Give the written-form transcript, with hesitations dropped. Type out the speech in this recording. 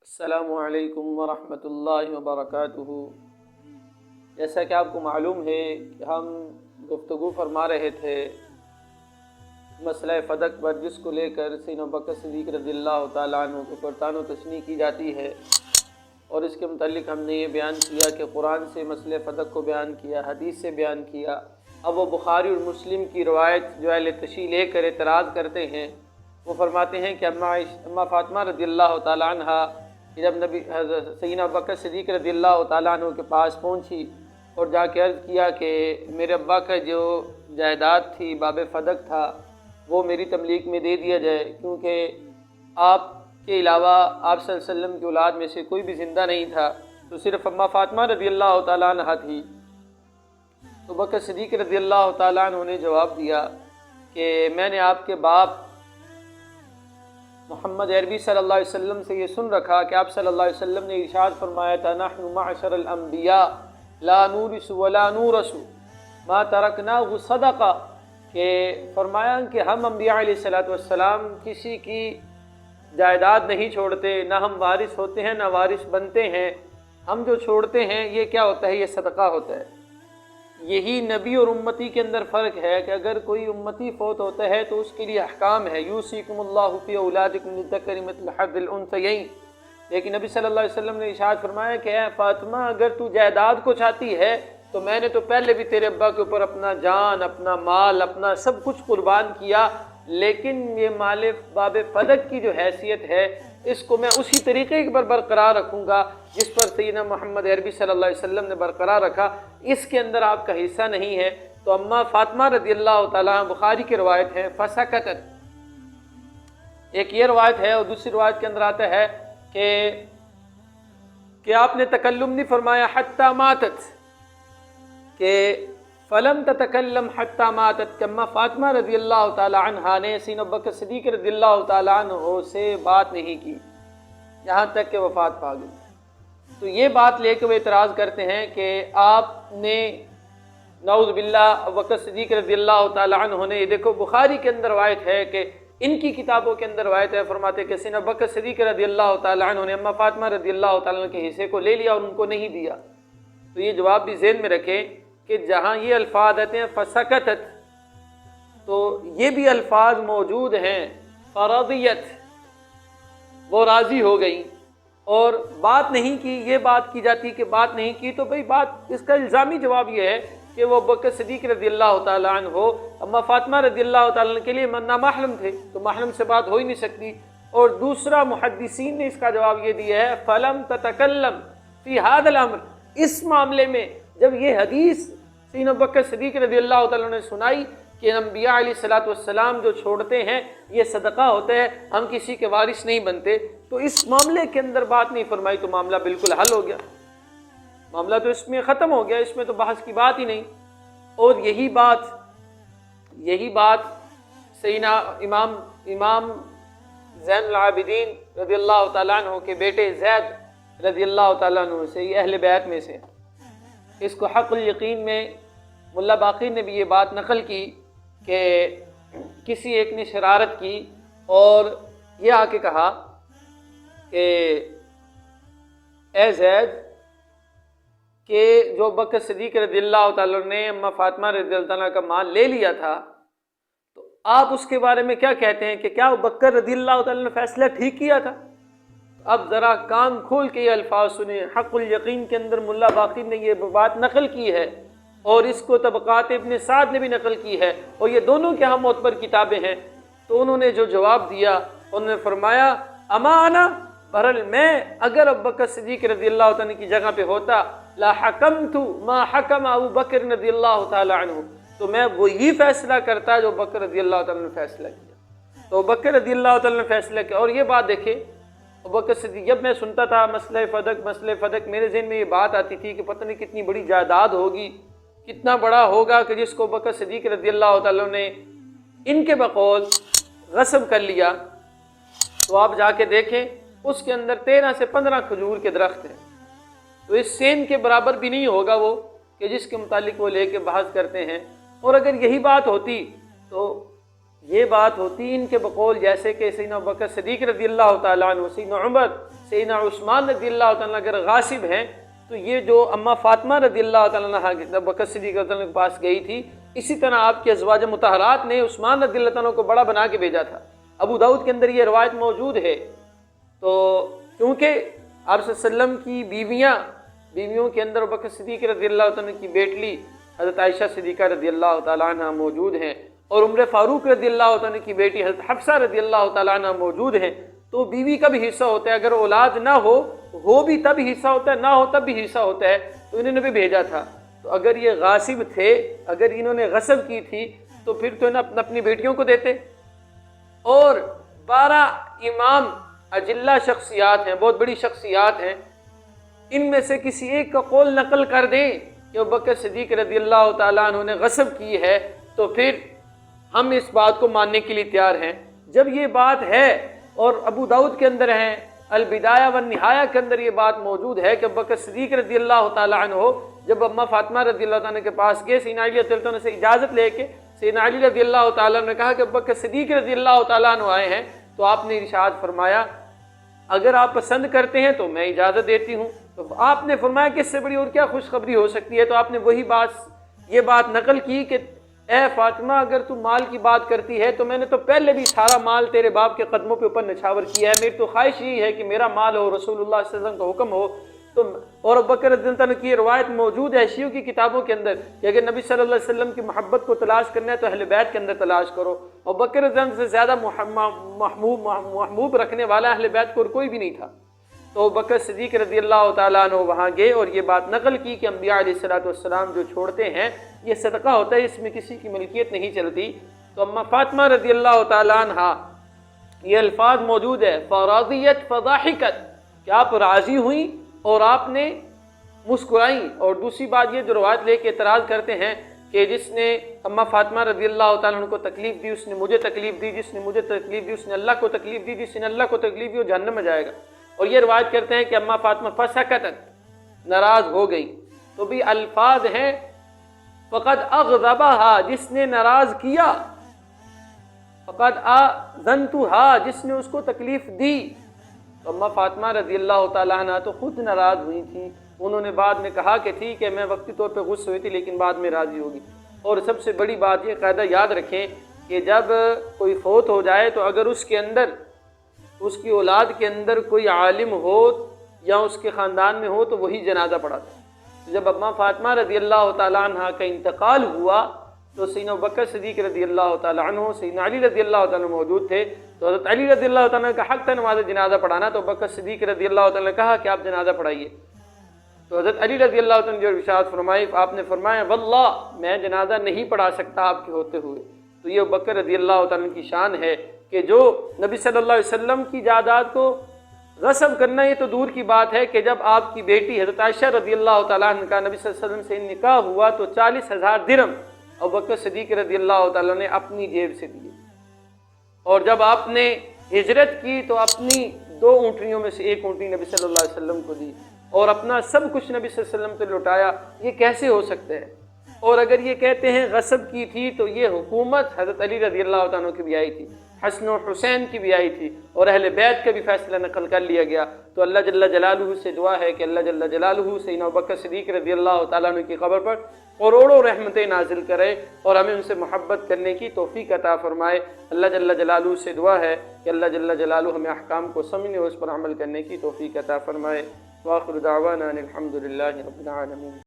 السلام علیکم ورحمۃ اللہ وبرکاتہ۔ جیسا کہ آپ کو معلوم ہے کہ ہم گفتگو فرما رہے تھے مسئلہ فدق پر، جس کو لے کر سیدنا ابوبکر صدیق رضی اللہ تعالیٰ عنہ کو پرتان و تشنیع کی جاتی ہے، اور اس کے متعلق ہم نے یہ بیان کیا کہ قرآن سے مسئلہ فدق کو بیان کیا، حدیث سے بیان کیا۔ اب وہ بخاری اور مسلم کی روایت جو اہل تشیع لے کر اعتراض کرتے ہیں، وہ فرماتے ہیں کہ اماں فاطمہ رضی اللہ تعالیٰ عنہ جب سیدنا ابوبکر صدیق رضی اللہ تعالیٰ عنہ کے پاس پہنچی اور جا کے عرض کیا کہ میرے ابا کا جو جائیداد تھی، باب فدق تھا، وہ میری تملیک میں دے دیا جائے، کیونکہ آپ کے علاوہ آپ صلی اللہ علیہ وسلم کی اولاد میں سے کوئی بھی زندہ نہیں تھا، تو صرف اماں فاطمہ رضی اللہ تعالیٰ عنہ تھی۔ تو ابوبکر صدیق رضی اللہ تعالیٰ عنہ نے جواب دیا کہ میں نے آپ کے باپ محمد عربی صلی اللہ علیہ وسلم سے یہ سن رکھا کہ آپ صلی اللہ علیہ وسلم نے ارشاد فرمایا تھا، نحن معشر الانبیاء لا نورث ولا نورث ما ترکناہ صدقہ، کہ فرمایا کہ ہم انبیاء علیہ السلام کسی کی جائیداد نہیں چھوڑتے، نہ ہم وارث ہوتے ہیں نہ وارث بنتے ہیں، ہم جو چھوڑتے ہیں یہ کیا ہوتا ہے؟ یہ صدقہ ہوتا ہے۔ یہی نبی اور امتی کے اندر فرق ہے کہ اگر کوئی امتی فوت ہوتا ہے تو اس کے لیے احکام ہے، یوصیکم اللہ فی اولادکم للذکر مثل حظ الانثیین، لیکن نبی صلی اللہ علیہ وسلم نے ارشاد فرمایا کہ اے فاطمہ، اگر تو جائیداد کو چاہتی ہے تو میں نے تو پہلے بھی تیرے ابا کے اوپر اپنا جان، اپنا مال، اپنا سب کچھ قربان کیا، لیکن یہ مال باب فدق کی جو حیثیت ہے اس کو میں اسی طریقے پر برقرار رکھوں گا جس پر سیدنا محمد عربی صلی اللہ علیہ وسلم نے برقرار رکھا، اس کے اندر آپ کا حصہ نہیں ہے۔ تو اماں فاطمہ رضی اللہ تعالیٰ عنہ، بخاری کی روایت ہے، فسکتت، ایک یہ روایت ہے، اور دوسری روایت کے اندر آتا ہے کہ آپ نے تکلم نہیں فرمایا حتی ماتت، کہ فلم تتکلم حتی ماتت، کہ اماں فاطمہ رضی اللہ تعالیٰ عنہ نے سیدنا ابوبکر صدیق رضی اللہ تعالیٰ عنہ سے بات نہیں کی یہاں تک کہ وفات پا گئی۔ تو یہ بات لے کے وہ اعتراض کرتے ہیں کہ آپ نے نعوذ باللہ ابوبکر صدیق رضی اللہ تعالیٰ عنہ نے، یہ دیکھو بخاری کے اندر روایت ہے کہ ان کی کتابوں کے اندر روایت ہے، فرماتے کہ سیدنا ابوبکر صدیق رضی اللہ تعالیٰ عنہ نے اماں فاطمہ رضی اللہ تعالیٰ عنہ کے حصے کو لے لیا اور ان کو نہیں دیا۔ تو یہ جواب بھی ذہن میں رکھیں کہ جہاں یہ الفاظ آتے ہیں فسکتت، تو یہ بھی الفاظ موجود ہیں فرضیت، وہ راضی ہو گئی اور بات نہیں کی۔ یہ بات کی جاتی کہ بات نہیں کی تو بھئی بات، اس کا الزامی جواب یہ ہے کہ وہ ابوبکر صدیق رضی اللہ تعالیٰ عنہ اماں فاطمہ رضی اللہ تعالیٰ عنہ کے لیے نامحرم تھے، تو محرم سے بات ہو ہی نہیں سکتی۔ اور دوسرا محدثین نے اس کا جواب یہ دیا ہے، فلم تتکلم فی ھذا الامر، اس معاملے میں جب یہ حدیث سیدنا ابوبکر صدیق رضی اللہ تعالیٰ نے سنائی کہ انبیاء علیہ السلام جو چھوڑتے ہیں یہ صدقہ ہوتا ہے، ہم کسی کے وارث نہیں بنتے، تو اس معاملے کے اندر بات نہیں فرمائی، تو معاملہ بالکل حل ہو گیا، معاملہ تو اس میں ختم ہو گیا، اس میں تو بحث کی بات ہی نہیں۔ اور یہی بات سیدنا امام زین العابدین رضی اللہ تعالیٰ عنہ کے بیٹے زید رضی اللہ تعالیٰ عنہ سے، یہ اہل بیت میں سے، اس کو حق الیقین میں ملا باقر نے بھی یہ بات نقل کی کہ کسی ایک نے شرارت کی اور یہ آ کے کہا کہ اے زید، کہ جو ابوبکر صدیق رضی اللہ تعالیٰ نے اماں فاطمہ رضی اللہ تعالیٰ کا مال لے لیا تھا، تو آپ اس کے بارے میں کیا کہتے ہیں کہ کیا ابوبکر رضی اللہ تعالیٰ نے فیصلہ ٹھیک کیا تھا؟ اب ذرا کان کھول کے یہ الفاظ سنیں، حق الیقین کے اندر ملا باقر نے یہ بات نقل کی ہے، اور اس کو طبقات ابن سعد نے بھی نقل کی ہے، اور یہ دونوں کے ہم معتبر کتابیں ہیں۔ تو انہوں نے جو جواب دیا، انہوں نے فرمایا اما انا، بہرحال میں اگر ابوبکر صدیق رضی اللہ تعالیٰ کی جگہ پہ ہوتا، لا حکمت ما حکم ابو بکر رضی اللہ تعالیٰ عنہ، تو میں وہی فیصلہ کرتا جو بکر رضی اللہ تعالیٰ نے فیصلہ کیا۔ تو بکر رضی اللہ تعالیٰ نے فیصلہ کیا، اور یہ بات دیکھیں ابوبکر صدیق، جب میں سنتا تھا مسئلہ فدق، میرے ذہن میں یہ بات آتی تھی کہ پتہ نہیں کتنی بڑی جائیداد ہوگی، کتنا بڑا ہوگا کہ جس کو ابوبکر صدیق رضی اللہ تعالیٰ نے ان کے بقول غصب کر لیا۔ تو آپ جا کے دیکھیں اس کے اندر 13 سے 15 کھجور کے درخت ہیں، تو اس سین کے برابر بھی نہیں ہوگا وہ کہ جس کے متعلق وہ لے کے بحث کرتے ہیں۔ اور اگر یہی بات ہوتی تو یہ بات ہوتی ان کے بقول جیسے کہ سیدنا ابوبکر صدیق رضی اللہ تعالیٰ عنہ، سیدنا عمر، سیدنا عثمان رضی اللہ تعالیٰ اگر غاصب ہیں تو یہ جو اماں فاطمہ رضی اللہ تعالیٰ عنہ بکر صدیق رضی اللہ عنہ کے پاس گئی تھی، اسی طرح آپ کے ازواج مطہرات نے عثمان رضی اللہ تعالیٰ عنہ کو بڑا بنا کے بھیجا تھا۔ ابو داؤد کے اندر یہ روایت موجود ہے۔ تو کیونکہ آپ صلی اللہ علیہ وسلم کی بیویوں کے اندر بکر صدیق رضی اللہ تعالیٰ عنہ کی بیٹی حضرت عائشہ صدیقہ رضی اللہ تعالیٰ عنہ موجود ہیں، اور عمر فاروق رضی اللہ تعالیٰ عنہ کی بیٹی حضرت حفصہ رضی اللہ تعالیٰ عنہ موجود ہیں۔ تو بیوی کا بھی حصہ ہوتا ہے، اگر اولاد نہ ہو بھی تب حصہ ہوتا ہے، نہ ہو تب بھی حصہ ہوتا ہے، تو انہوں نے بھی بھیجا تھا۔ تو اگر یہ غاصب تھے، اگر انہوں نے غصب کی تھی تو پھر تو انہیں اپنی بیٹیوں کو دیتے۔ اور 12 امام اجلہ شخصیات ہیں، بہت بڑی شخصیات ہیں، ان میں سے کسی ایک کا قول نقل کر دیں کہ ابوبکر صدیق رضی اللہ تعالیٰ عنہ نے غصب کی ہے، تو پھر ہم اس بات کو ماننے کے لیے تیار ہیں۔ جب یہ بات ہے، اور ابو داؤد کے اندر ہیں، البدایہ والنہایہ کے اندر یہ بات موجود ہے کہ ابوبکر صدیق رضی اللہ تعالیٰ عنہ جب اماں فاطمہ رضی اللہ تعالیٰ عنہ کے پاس گئے، سیدنا علی رضی اللہ عنہ سے اجازت لے کے سیدنا علی رضی اللہ تعالیٰ عنہ نے کہا کہ ابوبکر صدیق رضی اللہ تعالیٰ عنہ آئے ہیں، تو آپ نے ارشاد فرمایا اگر آپ پسند کرتے ہیں تو میں اجازت دیتی ہوں۔ تو آپ نے فرمایا کہ اس سے بڑی اور کیا خوشخبری ہو سکتی ہے؟ تو آپ نے یہ بات نقل کی کہ اے فاطمہ، اگر تو مال کی بات کرتی ہے تو میں نے تو پہلے بھی سارا مال تیرے باپ کے قدموں پہ اوپر نچھاور کیا ہے، میری تو خواہش یہی ہے کہ میرا مال ہو، رسول اللہ صلی اللہ علیہ وسلم کا حکم ہو۔ تو اور ابوبکر رضی اللہ عنہ کی روایت موجود ہے شیعوں کی کتابوں کے اندر کہ اگر نبی صلی اللہ علیہ وسلم کی محبت کو تلاش کرنا ہے تو اہل بیت کے اندر تلاش کرو، اور ابوبکر رضی اللہ عنہ سے زیادہ محبوب رکھنے والا اہل بیت کو اور کوئی بھی نہیں تھا۔ تو ابوبکر صدیق رضی اللہ تعالیٰ عنہ وہاں گئے اور یہ بات نقل کی کہ انبیاء علیہ السلام جو چھوڑتے ہیں یہ صدقہ ہوتا ہے، اس میں کسی کی ملکیت نہیں چلتی۔ تو اماں فاطمہ رضی اللہ تعالیٰ عنہ یہ الفاظ موجود ہے فرضیت فضاحکت، کہ آپ راضی ہوئیں اور آپ نے مسکرائیں۔ اور دوسری بات یہ جو روایت لے کے اعتراض کرتے ہیں کہ جس نے اماں فاطمہ رضی اللہ تعالیٰ عنہ کو تکلیف دی اس نے مجھے تکلیف دی، جس نے مجھے تکلیف دی اس نے اللہ کو تکلیف دی، جس نے اللہ کو تکلیف دی وہ جہنم میں جائے گا۔ اور یہ روایت کرتے ہیں کہ اماں فاطمہ فسکتت، ناراض ہو گئی۔ تو بھی الفاظ ہیں فقد اغضبہا، جس نے ناراض کیا، فقد آذنتہا، جس نے اس کو تکلیف دی۔ تو اماں فاطمہ رضی اللہ تعالیٰ عنہ تو خود ناراض ہوئی تھی، انہوں نے بعد میں کہا کہ ٹھیک ہے میں وقتی طور پہ غصے ہوئی تھی لیکن بعد میں راضی ہوگی۔ اور سب سے بڑی بات یہ قاعدہ یاد رکھیں کہ جب کوئی فوت ہو جائے تو اگر اس کے اندر اس کی اولاد کے اندر کوئی عالم ہو یا اس کے خاندان میں ہو تو وہی جنازہ پڑھاتا ہے۔ جب اماں فاطمہ رضی اللہ تعالیٰ عنہ کا انتقال ہوا تو سیدنا ابوبکر صدیق رضی اللہ تعالیٰ عنہ، سیدنا علی رضی اللہ تعالیٰ عنہ موجود تھے، تو حضرت علی رضی اللہ تعالیٰ عنہ کا حق تھا نماز جنازہ پڑھانا، تو ابوبکر صدیق رضی اللہ تعالیٰ نے کہا کہ آپ جنازہ پڑھائیے۔ تو حضرت علی رضی اللہ تعالیٰ نے جو ارشاد فرمائی، آپ نے فرمایا واللہ میں جنازہ نہیں پڑھا سکتا آپ کے ہوتے ہوئے۔ تو یہ ابوبکر رضی اللہ تعالیٰ کی شان ہے کہ جو نبی صلی اللہ علیہ وسلم کی جائیداد کو غصب کرنا یہ تو دور کی بات ہے کہ جب آپ کی بیٹی حضرت عائشہ رضی اللہ تعالیٰ عنہ کا نبی صلی اللہ علیہ وسلم سے نکاح ہوا تو 40,000 درہم ابوبکر صدیق رضی اللہ تعالیٰ نے اپنی جیب سے دیے، اور جب آپ نے ہجرت کی تو اپنی 2 اونٹنیوں میں سے 1 اونٹنی نبی صلی اللہ علیہ وسلم کو دی اور اپنا سب کچھ نبی صلی اللہ علیہ وسلم پہ لوٹایا۔ یہ کیسے ہو سکتا ہے؟ اور اگر یہ کہتے ہیں غصب کی تھی تو یہ حکومت حضرت علی رضی اللہ تعالیٰ کی بھی آئی تھی، حسن و حسین کی بھی آئی تھی، اور اہل بیت کا بھی فیصلہ نقل کر لیا گیا۔ تو اللہ جل جلالہ سے دعا ہے کہ اللہ جل جلالہ سیدنا ابوبکر صدیق رضی اللہ تعالیٰ عنہ کی قبر پر کروڑوں رحمتیں نازل کرے اور ہمیں ان سے محبت کرنے کی توفیق عطا فرمائے۔ اللہ جل جلالہ سے دعا ہے کہ اللہ جل جلالہ ہمیں احکام کو سمجھنے اور اس پر عمل کرنے کی توفیق عطا فرمائے۔ وآخر دعوانا ان الحمد للہ رب العالمین۔